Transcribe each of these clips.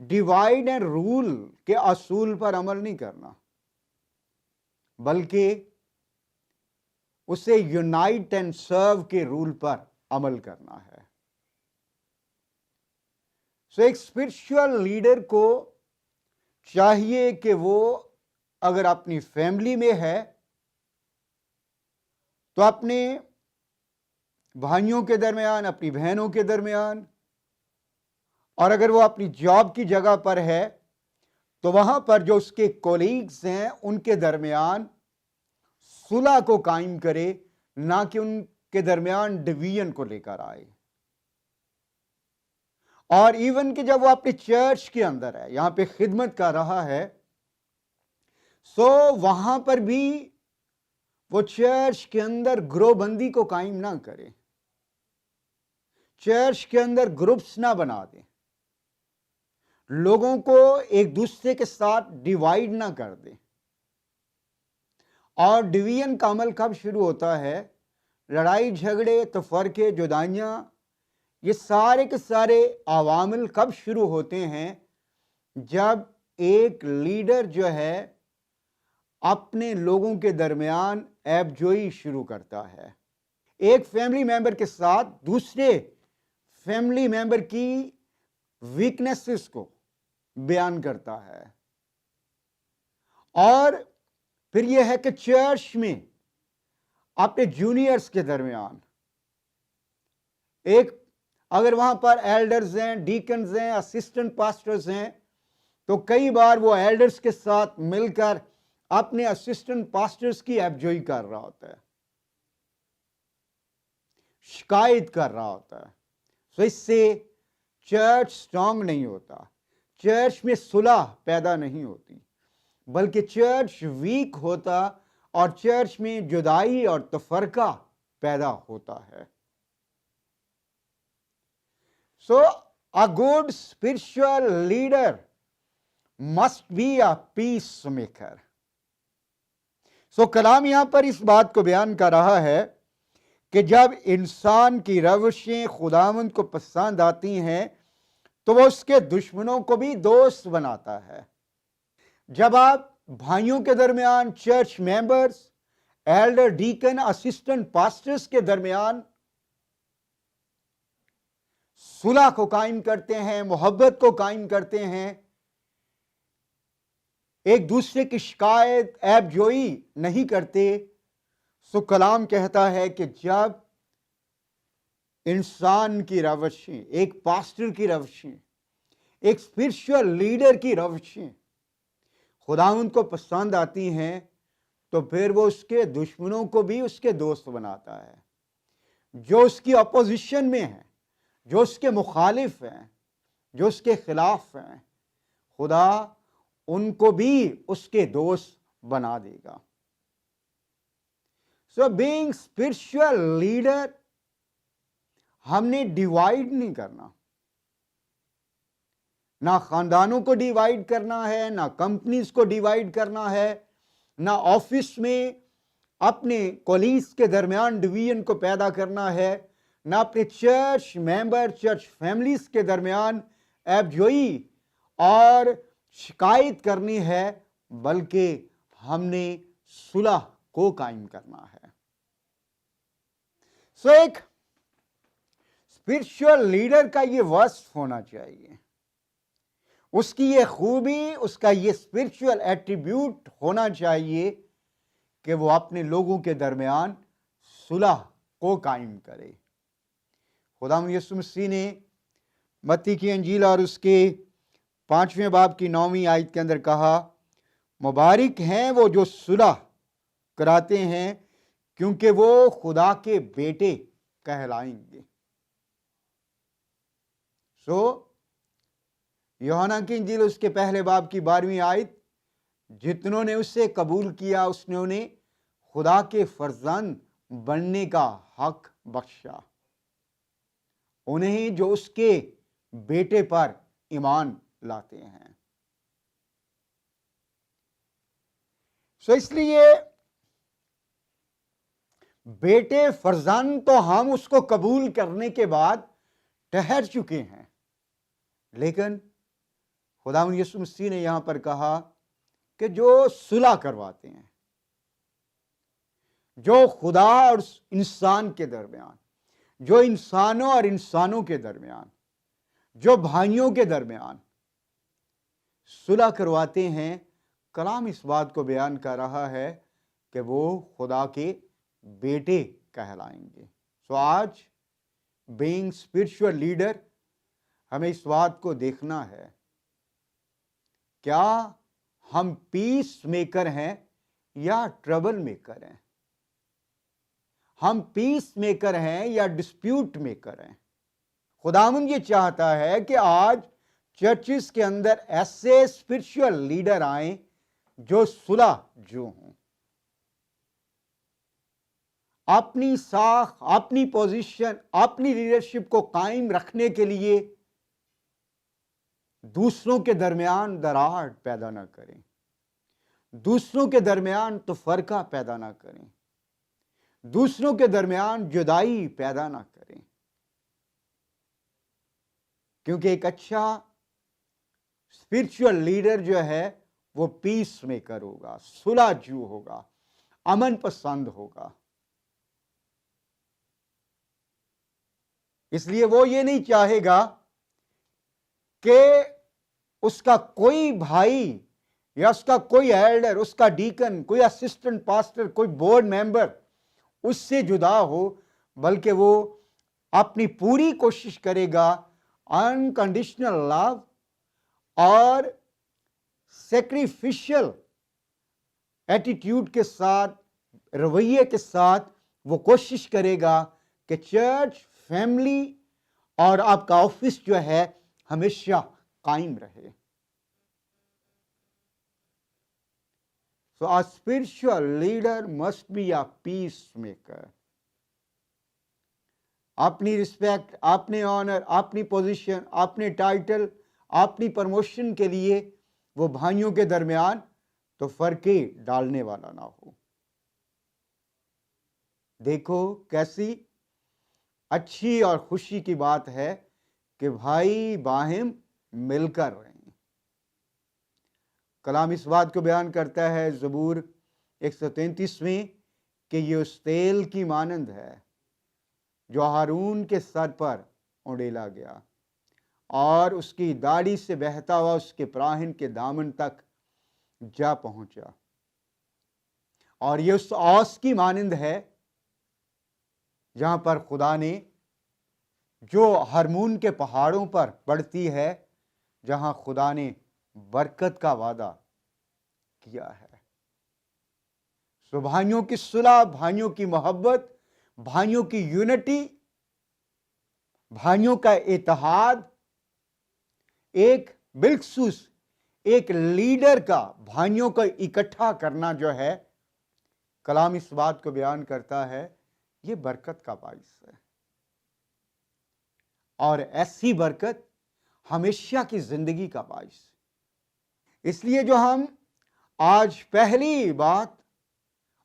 Divide and role کے اصول پر عمل نہیں کرنا، بلکہ اسے یونائٹ اینڈ سرو کے رول پر عمل کرنا ہے۔ سو ایک اسپرچل لیڈر کو چاہیے کہ وہ اگر اپنی فیملی میں ہے تو اپنے بھائیوں کے درمیان، اپنی بہنوں کے درمیان، اور اگر وہ اپنی جاب کی جگہ پر ہے تو وہاں پر جو اس کے کولیگز ہیں ان کے درمیان صلح کو قائم کرے، نہ کہ ان کے درمیان ڈویژن کو لے کر آئے۔ اور ایون کہ جب وہ اپنے چرچ کے اندر ہے، یہاں پہ خدمت کر رہا ہے، سو وہاں پر بھی وہ چرچ کے اندر گروہ بندی کو قائم نہ کرے، چرچ کے اندر گروپس نہ بنا دے، لوگوں کو ایک دوسرے کے ساتھ ڈیوائیڈ نہ کر دے۔ اور ڈویژن کا عمل کب شروع ہوتا ہے؟ لڑائی جھگڑے، تفرقے، جدائیاں، یہ سارے کے سارے عوامل کب شروع ہوتے ہیں؟ جب ایک لیڈر جو ہے اپنے لوگوں کے درمیان عیب جوئی شروع کرتا ہے، ایک فیملی ممبر کے ساتھ دوسرے فیملی ممبر کی ویکنیسز کو بیان کرتا ہے، اور پھر یہ ہے کہ چرچ میں اپنے جونیئرز کے درمیان ایک، اگر وہاں پر ایلڈرز ہیں، ڈیکنز ہیں، اسسٹنٹ پاسٹرز ہیں، تو کئی بار وہ ایلڈرز کے ساتھ مل کر اپنے اسسٹنٹ پاسٹرز کی عیب جوئی کر رہا ہوتا ہے، شکایت کر رہا ہوتا ہے۔ تو اس سے چرچ سٹرانگ نہیں ہوتا، چرچ میں صلح پیدا نہیں ہوتی، بلکہ چرچ ویک ہوتا اور چرچ میں جدائی اور تفرقہ پیدا ہوتا ہے۔ سو a good spiritual leader must be a peacemaker۔ سو کلام یہاں پر اس بات کو بیان کر رہا ہے کہ جب انسان کی روشیں خداوند کو پسند آتی ہیں تو وہ اس کے دشمنوں کو بھی دوست بناتا ہے۔ جب آپ بھائیوں کے درمیان، church members, elder, deacon, assistant pastors کے درمیان صلح کو قائم کرتے ہیں، محبت کو قائم کرتے ہیں، ایک دوسرے کی شکایت، عیب جوئی نہیں کرتے، سو کلام کہتا ہے کہ جب انسان کی روشیں، ایک پاسٹر کی روشیں، ایک اسپرچل لیڈر کی روشیں خداوند کو پسند آتی ہیں تو پھر وہ اس کے دشمنوں کو بھی اس کے دوست بناتا ہے، جو اس کی اپوزیشن میں ہیں، جو اس کے مخالف ہیں، جو اس کے خلاف ہیں، خدا ان کو بھی اس کے دوست بنا دے گا۔ سو بینگ اسپرچل لیڈر، ہم نے ڈیوائیڈ نہیں کرنا، نہ خاندانوں کو ڈیوائیڈ کرنا ہے، نہ کمپنیز کو ڈیوائیڈ کرنا ہے، نہ آفس میں اپنے کولیگز کے درمیان ڈویژن کو پیدا کرنا ہے، نہ اپنے چرچ ممبر، چرچ فیملیز کے درمیان عیب جوئی اور شکایت کرنی ہے، بلکہ ہم نے صلح کو قائم کرنا ہے۔ سو ایک اسپرچل لیڈر کا یہ وصف ہونا چاہیے، اس کی یہ خوبی، اس کا یہ اسپرچل ایٹریبیوٹ ہونا چاہیے کہ وہ اپنے لوگوں کے درمیان صلح کو قائم کرے۔ خداوند یسوع مسیح نے متی کی انجیل اور اس کے 5ویں باب کی 9ویں آیت کے اندر کہا، مبارک ہیں وہ جو صلح کراتے ہیں کیونکہ وہ خدا کے بیٹے کہلائیں گے۔ سو یوحنا کی انجیل اس کے پہلے باب کی 12ویں آیت، جتنوں نے اسے قبول کیا اس نے انہیں خدا کے فرزند بننے کا حق بخشا، انہیں جو اس کے بیٹے پر ایمان لاتے ہیں۔ سو اس لیے بیٹے فرزند تو ہم اس کو قبول کرنے کے بعد ٹھہر چکے ہیں، لیکن خداوند یسوع مسیح نے یہاں پر کہا کہ جو صلح کرواتے ہیں، جو خدا اور انسان کے درمیان، جو انسانوں اور انسانوں کے درمیان، جو بھائیوں کے درمیان صلح کرواتے ہیں، کلام اس بات کو بیان کر رہا ہے کہ وہ خدا کے بیٹے کہلائیں گے۔ سو آج بینگ اسپرچول لیڈر ہمیں اس بات کو دیکھنا ہے، کیا ہم پیس میکر ہیں یا ٹربل میکر ہیں؟ ہم پیس میکر ہیں یا ڈسپیوٹ میکر ہیں؟ خداوند یہ چاہتا ہے کہ آج چرچز کے اندر ایسے اسپرچول لیڈر آئیں جو صلح جو ہوں، اپنی ساکھ، اپنی پوزیشن، اپنی لیڈرشپ کو قائم رکھنے کے لیے دوسروں کے درمیان دراڑ پیدا نہ کریں، دوسروں کے درمیان تفرقہ پیدا نہ کریں، دوسروں کے درمیان جدائی پیدا نہ کریں، کیونکہ ایک اچھا اسپرچول لیڈر جو ہے وہ پیس میکر ہوگا، صلح جو ہوگا، امن پسند ہوگا۔ اس لیے وہ یہ نہیں چاہے گا کہ اس کا کوئی بھائی یا اس کا کوئی ایلڈر، اس کا ڈیکن، کوئی اسسٹنٹ پاسٹر، کوئی بورڈ ممبر اس سے جدا ہو، بلکہ وہ اپنی پوری کوشش کرے گا انکنڈیشنل لو اور سیکریفیشل ایٹیٹیوڈ کے ساتھ، رویے کے ساتھ وہ کوشش کرے گا کہ چرچ، فیملی اور آپ کا آفس جو ہے ہمیشہ قائم رہے۔ So a spiritual leader must be a peacemaker. اپنی رسپیکٹ، اپنے آنر، اپنی پوزیشن، اپنے ٹائٹل، اپنی پروموشن کے لیے وہ بھائیوں کے درمیان تو فرقے ڈالنے والا نہ ہو۔ دیکھو کیسی اچھی اور خوشی کی بات ہے کہ بھائی باہم مل کر رہیں۔ کلام اس بات کو بیان کرتا ہے زبور 133 کہ یہ اس تیل کی مانند ہے جو ہارون کے سر پر اونڈیلا گیا اور اس کی داڑھی سے بہتا ہوا اس کے پراہن کے دامن تک جا پہنچا، اور یہ اس اوس کی مانند ہے جہاں پر خدا نے، جو ہرمون کے پہاڑوں پر پڑتی ہے، جہاں خدا نے برکت کا وعدہ کیا ہے۔ سو بھائیوں کی صلح، بھائیوں کی محبت، بھائیوں کی یونٹی، بھائیوں کا اتحاد، ایک بالخصوص ایک لیڈر کا بھائیوں کو اکٹھا کرنا جو ہے، کلام اس بات کو بیان کرتا ہے یہ برکت کا باعث ہے، اور ایسی برکت ہمیشہ کی زندگی کا باعث ہے۔ اس لیے جو ہم آج پہلی بات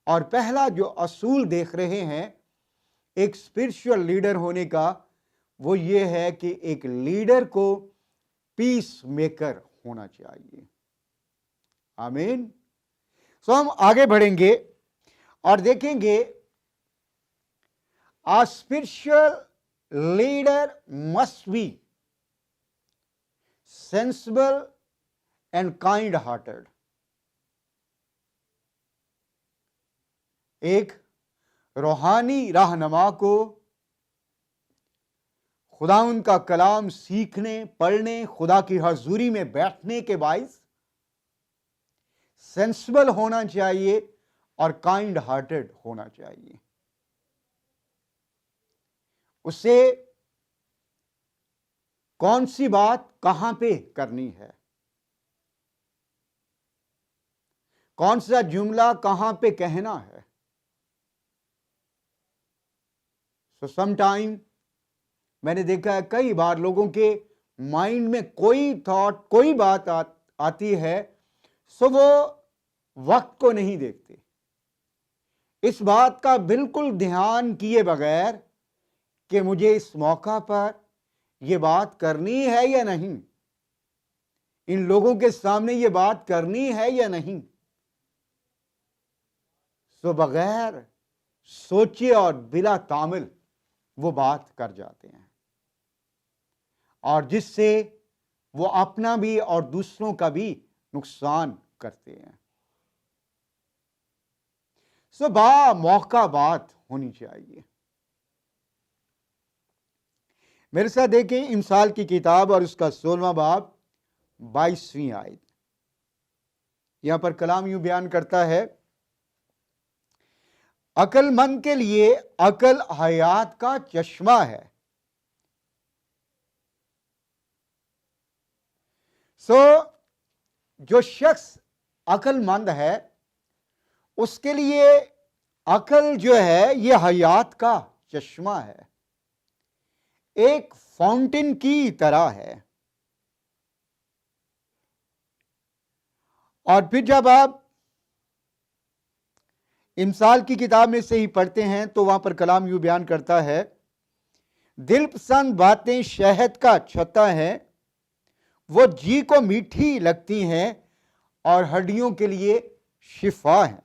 اور پہلا جو اصول دیکھ رہے ہیں ایک اسپرچول لیڈر ہونے کا، وہ یہ ہے کہ ایک لیڈر کو پیس میکر ہونا چاہیے۔ آمین۔ سو ہم آگے بڑھیں گے اور دیکھیں گے a spiritual leader must be sensible and kind-hearted. ایک روحانی رہنما کو خداوند کا کلام سیکھنے، پڑھنے، خدا کی حضوری میں بیٹھنے کے باعث سینسبل ہونا چاہیے اور کائنڈ ہارٹڈ ہونا چاہیے۔ اسے کون سی بات کہاں پہ کرنی ہے، کون سا جملہ کہاں پہ کہنا ہے۔ سو سم ٹائم میں نے دیکھا ہے کئی بار لوگوں کے مائنڈ میں کوئی تھاٹ، کوئی بات آتی ہے، سو وہ وقت کو نہیں دیکھتے، اس بات کا بالکل دھیان کیے بغیر کہ مجھے اس موقع پر یہ بات کرنی ہے یا نہیں، ان لوگوں کے سامنے یہ بات کرنی ہے یا نہیں، سو بغیر سوچے اور بلا تامل وہ بات کر جاتے ہیں، اور جس سے وہ اپنا بھی اور دوسروں کا بھی نقصان کرتے ہیں۔ سو با موقع بات ہونی چاہیے۔ میرے ساتھ دیکھیں امثال کی کتاب اور اس کا 16واں باب 22ویں آیت۔ یہاں پر کلام یوں بیان کرتا ہے، عقل مند کے لیے عقل حیات کا چشمہ ہے۔ سو جو شخص عقل مند ہے اس کے لیے عقل جو ہے یہ حیات کا چشمہ ہے، ایک فاؤنٹین کی طرح ہے۔ اور پھر جب آپ امثال کی کتاب میں سے ہی پڑھتے ہیں تو وہاں پر کلام یوں بیان کرتا ہے، دل پسند باتیں شہد کا چھتا ہے، وہ جی کو میٹھی لگتی ہیں اور ہڈیوں کے لیے شفا ہے۔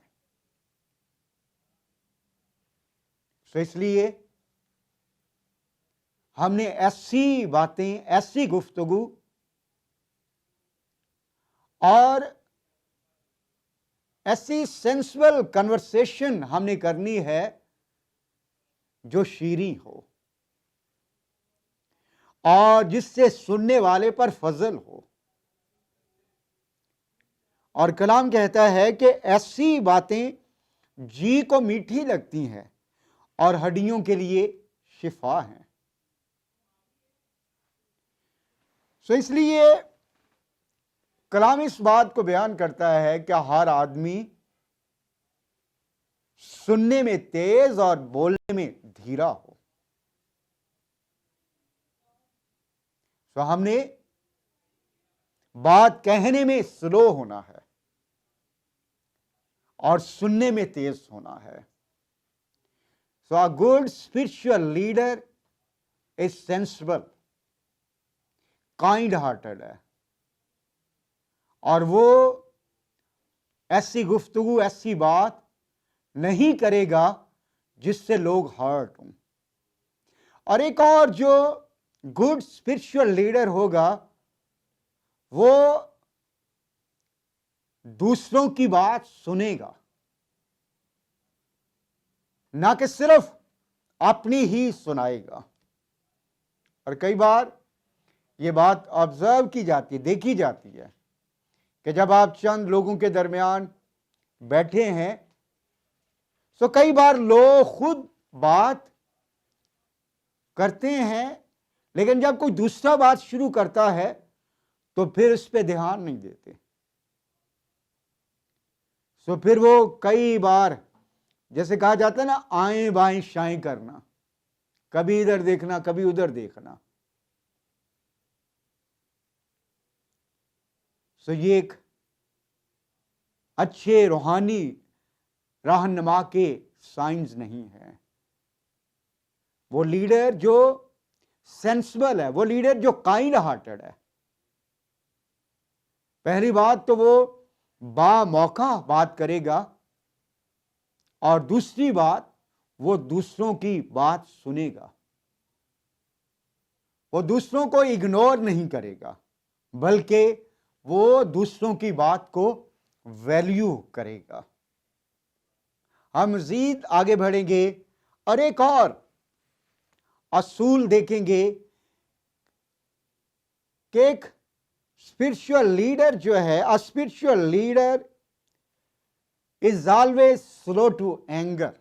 تو اس لیے ہم نے ایسی باتیں، ایسی گفتگو اور ایسی سینسبل کنورسیشن ہم نے کرنی ہے جو شیریں ہو اور جس سے سننے والے پر فضل ہو۔ اور کلام کہتا ہے کہ ایسی باتیں جی کو میٹھی لگتی ہیں اور ہڈیوں کے لیے شفا ہیں۔ سو اس لیے کلام اس بات کو بیان کرتا ہے کہ ہر آدمی سننے میں تیز اور بولنے میں دھیرا ہو۔ سو ہم نے بات کہنے میں سلو ہونا ہے اور سننے میں تیز ہونا ہے۔ سو a good spiritual leader is sensible, kind hearted ہے، اور وہ ایسی گفتگو، ایسی بات نہیں کرے گا جس سے لوگ ہرٹ ہوں۔ اور ایک اور جو گڈ اسپرچل لیڈر ہوگا وہ دوسروں کی بات سنے گا، نہ کہ صرف اپنی ہی سنائے گا۔ اور کئی بار یہ بات آبزرو کی جاتی ہے، دیکھی جاتی ہے کہ جب آپ چند لوگوں کے درمیان بیٹھے ہیں تو کئی بار لوگ خود بات کرتے ہیں، لیکن جب کوئی دوسرا بات شروع کرتا ہے تو پھر اس پہ دھیان نہیں دیتے۔ سو پھر وہ کئی بار جیسے کہا جاتا ہے نا، آئیں بائیں شائیں کرنا، کبھی ادھر دیکھنا کبھی ادھر دیکھنا۔ سو یہ ایک اچھے روحانی رہنما کے سائنز نہیں ہے۔ وہ لیڈر جو سینسبل ہے، وہ لیڈر جو کائنڈ ہارٹڈ ہے، پہلی بات تو وہ با موقع بات کرے گا، اور دوسری بات وہ دوسروں کی بات سنے گا۔ وہ دوسروں کو اگنور نہیں کرے گا بلکہ وہ دوسروں کی بات کو ویلیو کرے گا۔ ہم مزید آگے بڑھیں گے اور ایک اور اصول دیکھیں گے کہ ایک اسپرچل لیڈر جو ہے، spiritual leader is always slow to anger.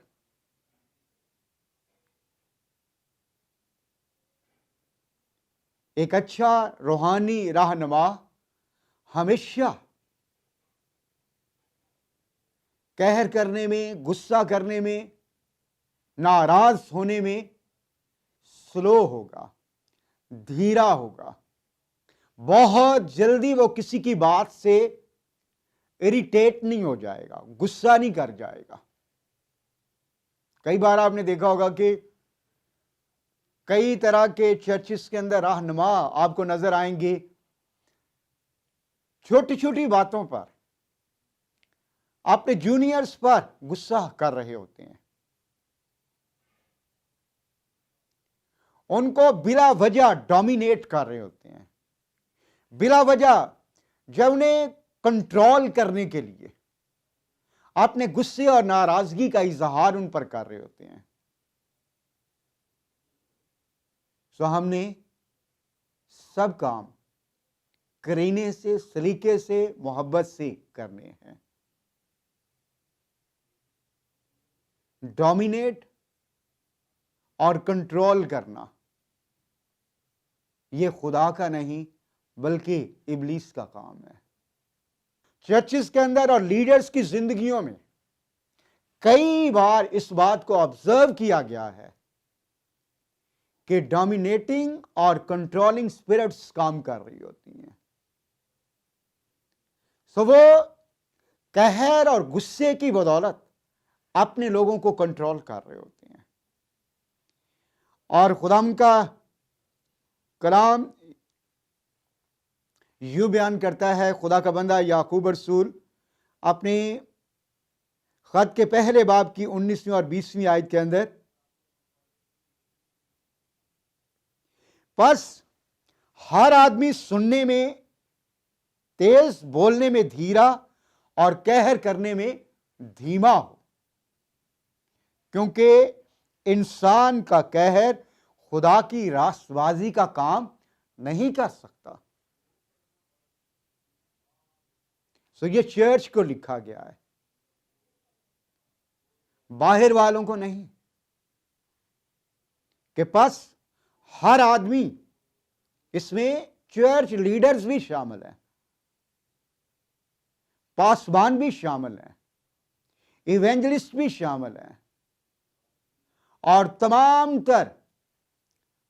ایک اچھا روحانی رہنما ہمیشہ قہر کرنے میں، غصہ کرنے میں، ناراض ہونے میں سلو ہوگا، دھیرا ہوگا۔ بہت جلدی وہ کسی کی بات سے اریٹیٹ نہیں ہو جائے گا، غصہ نہیں کر جائے گا۔ کئی بار آپ نے دیکھا ہوگا کہ کئی طرح کے چرچز کے اندر رہنما آپ کو نظر آئیں گے چھوٹی چھوٹی باتوں پر اپنے جونیئرز پر غصہ کر رہے ہوتے ہیں، ان کو بلا وجہ ڈومینیٹ کر رہے ہوتے ہیں، بلا وجہ جب انہیں کنٹرول کرنے کے لیے اپنے غصے اور ناراضگی کا اظہار ان پر کر رہے ہوتے ہیں۔ سو ہم نے سب کام کرینے سے، سلیقے سے، محبت سے کرنے ہیں۔ ڈومینیٹ اور کنٹرول کرنا یہ خدا کا نہیں بلکہ ابلیس کا کام ہے۔ چرچز کے اندر اور لیڈرز کی زندگیوں میں کئی بار اس بات کو آبزرو کیا گیا ہے کہ ڈومینیٹنگ اور کنٹرولنگ اسپرٹس کام کر رہی ہوتی ہیں۔ سو وہ قہر اور غصے کی بدولت اپنے لوگوں کو کنٹرول کر رہے ہوتے ہیں، اور خداوند کا کلام یوں بیان کرتا ہے، خدا کا بندہ یعقوب رسول اپنے خط کے پہلے باب کی 19ویں اور 20ویں آیت کے اندر، پس ہر آدمی سننے میں تیز، بولنے میں دھیرا اور قہر کرنے میں دھیما ہو، کیونکہ انسان کا قہر خدا کی راست بازی کا کام نہیں کر سکتا۔ سو یہ چرچ کو لکھا گیا ہے، باہر والوں کو نہیں، کہ پس ہر آدمی، اس میں چرچ لیڈرز بھی شامل ہیں، پاسبان بھی شامل ہیں، ایونجلسٹ بھی شامل ہیں، اور تمام تر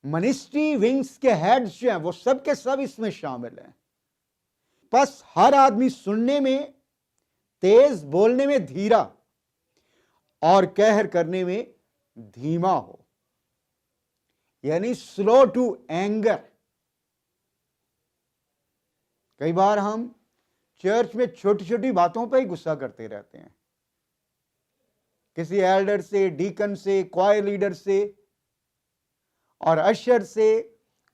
منسٹری ونگز کے ہیڈز جو ہیں وہ سب کے سب اس میں شامل ہیں۔ پس ہر آدمی سننے میں تیز، بولنے میں دھیرا اور قہر کرنے میں دھیما ہو، یعنی سلو ٹو اینگر۔ کئی بار ہم چرچ میں چھوٹی چھوٹی باتوں پہ ہی غصہ کرتے رہتے ہیں، کسی ایلڈر سے، ڈیکن سے، کوائر لیڈر سے اور اشر سے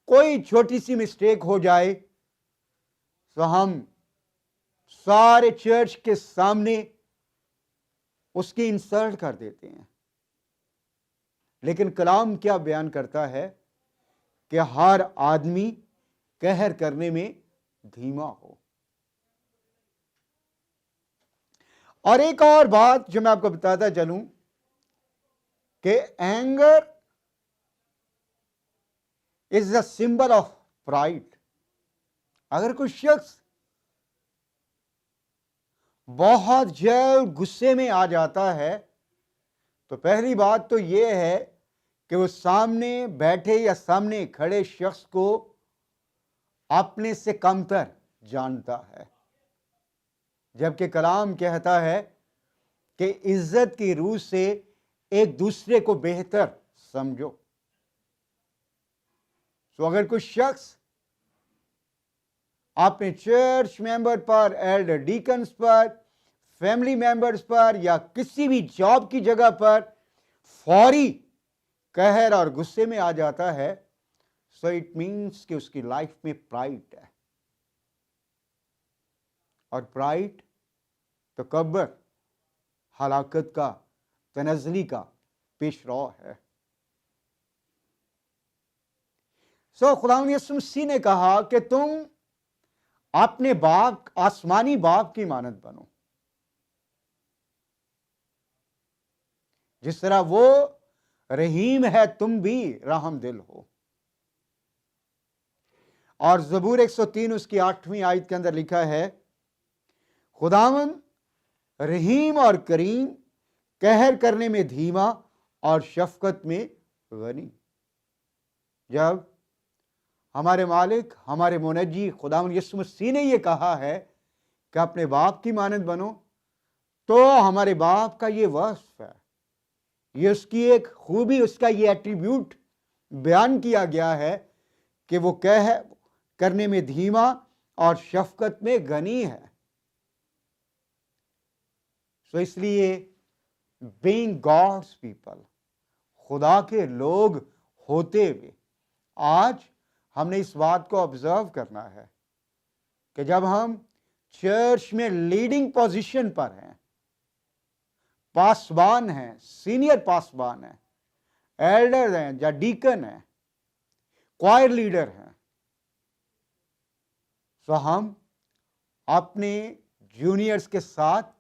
کوئی چھوٹی سی مسٹیک ہو جائے تو ہم سارے چرچ کے سامنے اس کی انسلٹ کر دیتے ہیں۔ لیکن کلام کیا بیان کرتا ہے کہ ہر آدمی قہر کرنے میں دھیما ہو۔ اور ایک اور بات جو میں آپ کو بتاتا چلوں کہ anger is a symbol of pride. اگر کوئی شخص بہت جلد غصے میں آ جاتا ہے تو پہلی بات تو یہ ہے کہ وہ سامنے بیٹھے یا سامنے کھڑے شخص کو اپنے سے کمتر جانتا ہے، جبکہ کلام کہتا ہے کہ عزت کی روح سے ایک دوسرے کو بہتر سمجھو۔ سو اگر کوئی شخص اپنے چرچ ممبر پر، ایلڈر ڈیکنز پر، فیملی ممبرز پر یا کسی بھی جاب کی جگہ پر فوری قہر اور غصے میں آ جاتا ہے، سو اٹ مینس کہ اس کی لائف میں پرائڈ ہے، اور پرائڈ تکبر ہلاکت کا، تنزلی کا پیش رو ہے۔ سو خداوند یسوع مسیح نے کہا کہ تم اپنے باپ، آسمانی باپ کی مانند بنو، جس طرح وہ رحیم ہے تم بھی رحم دل ہو۔ اور زبور 103 اس کی 8ویں آیت کے اندر لکھا ہے، خداوند رحیم اور کریم، قہر کرنے میں دھیما اور شفقت میں غنی۔ جب ہمارے مالک، ہمارے منجی خداوند یسوع مسیح نے یہ کہا ہے کہ اپنے باپ کی مانند بنو، تو ہمارے باپ کا یہ وصف ہے، یہ اس کی ایک خوبی، اس کا یہ ایٹریبیوٹ بیان کیا گیا ہے کہ وہ قہر کرنے میں دھیما اور شفقت میں غنی ہے. سو اس لیے being God's people, خدا کے لوگ ہوتے ہوئے آج ہم نے اس بات کو آبزرو کرنا ہے کہ جب ہم چرچ میں لیڈنگ پوزیشن پر ہیں، پاسبان ہیں، سینئر پاسبان ہیں، ایلڈر ہیں یا ڈیکن ہیں، کوائر لیڈر ہیں، تو ہم اپنے جونیئرز کے ساتھ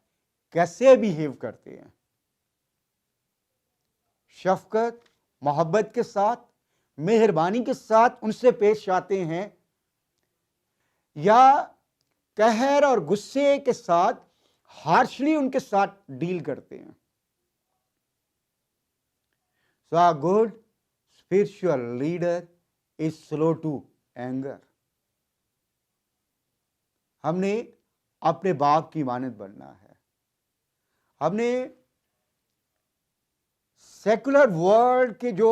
کیسے بیہیو کرتے ہیں؟ شفقت، محبت کے ساتھ، مہربانی کے ساتھ ان سے پیش آتے ہیں یا قہر اور غصے کے ساتھ ہارشلی ان کے ساتھ ڈیل کرتے ہیں؟ So a good spiritual leader is slow to anger. ہم نے اپنے باپ کی مانند بننا ہے. ہم نے سیکولر ورلڈ کے جو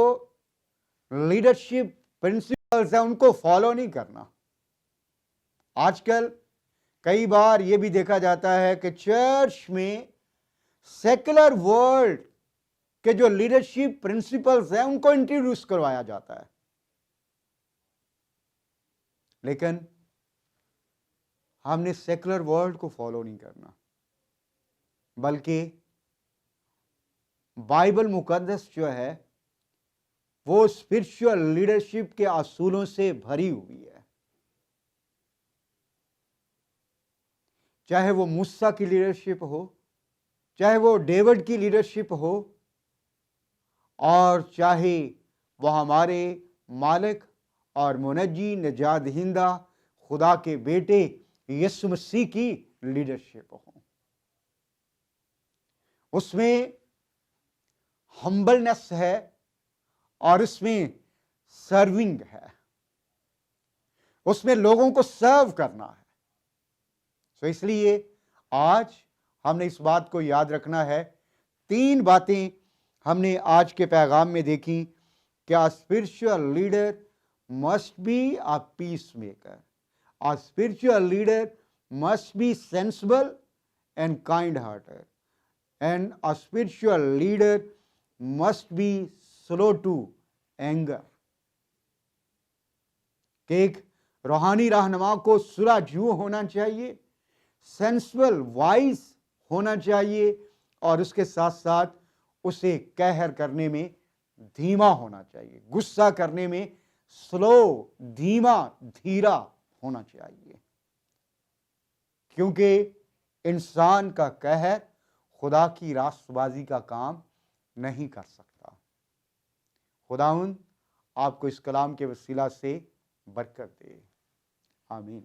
لیڈرشپ پرنسپلز ہیں ان کو فالو نہیں کرنا. آج کل کئی بار یہ بھی دیکھا جاتا ہے کہ چرچ میں سیکولر ورلڈ کہ جو لیڈرشپ پرنسپلز ہیں ان کو انٹروڈیوس کروایا جاتا ہے، لیکن ہم نے سیکولر ورلڈ کو فالو نہیں کرنا، بلکہ بائبل مقدس جو ہے وہ اسپرچل لیڈرشپ کے اصولوں سے بھری ہوئی ہے. چاہے وہ موسیٰ کی لیڈرشپ ہو، چاہے وہ ڈیوڈ کی لیڈرشپ ہو، اور چاہے وہ ہمارے مالک اور منجی نجات دہندہ خدا کے بیٹے یسوع مسیح کی لیڈرشپ ہو. اس میں ہمبلنس ہے اور اس میں سرونگ ہے، اس میں لوگوں کو سرو کرنا ہے. تو اس لیے آج ہم نے اس بات کو یاد رکھنا ہے. 3 باتیں ہم نے آج کے پیغام میں دیکھی کہ spiritual leader must be a peace maker. A spiritual leader must be sensible and kind-hearted. And a spiritual leader must be slow to anger. کہ ایک روحانی رہنما کو سلجھو ہونا چاہیے، سینسبل، وائز ہونا چاہیے، اور اس کے ساتھ ساتھ اسے قہر کرنے میں دھیما ہونا چاہیے، غصہ کرنے میں سلو، دھیما، دھیرا ہونا چاہیے. کیونکہ انسان کا قہر خدا کی راست بازی کا کام نہیں کر سکتا. خداوند آپ کو اس کلام کے وسیلہ سے برکت دے. آمین.